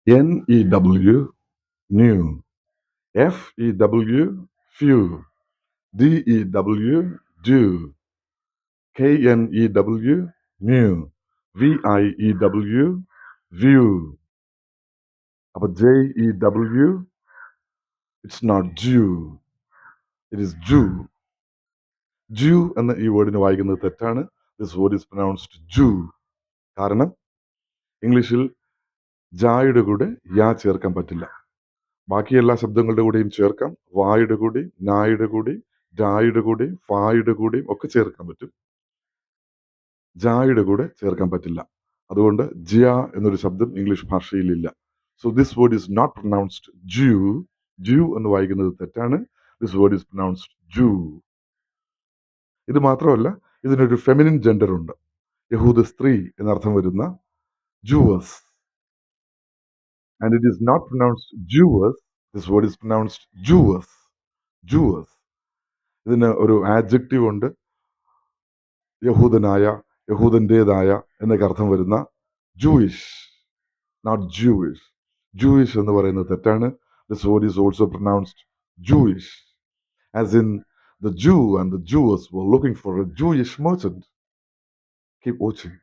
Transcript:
N-E-W, new. F-E-W, few. D-E-W, do. K-N-E-W, new. V-I-E-W, view. Aber J-E-W, it's not Jew, it is Jew. Jew എന്ന ഈ വേർഡിന് വായിക്കുന്നത് തെറ്റാണ്. This word is pronounced ജൂ. കാരണം ഇംഗ്ലീഷിൽ ജായുടെ കൂടെ യാ ചേർക്കാൻ പറ്റില്ല. ബാക്കി എല്ലാ ശബ്ദങ്ങളുടെ കൂടെയും ചേർക്കാം. വായുടെ കൂടി, നായുടെ കൂടി, ഡായുടെ കൂടി, ഫായുടെ കൂടിയും ഒക്കെ ചേർക്കാൻ പറ്റും. ജായുടെ കൂടെ ചേർക്കാൻ പറ്റില്ല. അതുകൊണ്ട് ജിയ എന്നൊരു ശബ്ദം ഇംഗ്ലീഷ് ഭാഷയിൽ ഇല്ല. So this word is not pronounced ജൂ. ജൂ എന്ന് വായിക്കുന്നത് തെറ്റാണ്. ദിസ് വേർഡ് ഈസ് പ്രൊനൗൺസ്ഡ് ജൂ. ഇത് മാത്രമല്ല, ഇതിനൊരു ഫെമിനിൻ ജെൻഡർ ഉണ്ട്. യഹൂദ സ്ത്രീ എന്നർത്ഥം വരുന്ന Jewess. And it is not pronounced Jewess. This word is pronounced Jewess. Jewess. ഇതിന് ഒരു ആഡ്ജക്റ്റീവ് ഉണ്ട്. യഹൂദനായ, യഹൂദൻ്റേതായ എന്നൊക്കെ അർത്ഥം വരുന്ന ജൂയിഷ്, നോട്ട് ജൂയിഷ്. ജൂയിഷ് എന്ന് പറയുന്നത് തെറ്റാണ്. This word is also pronounced Jewish, as in the Jew and the Jewess were looking for a Jewish merchant. Keep watching.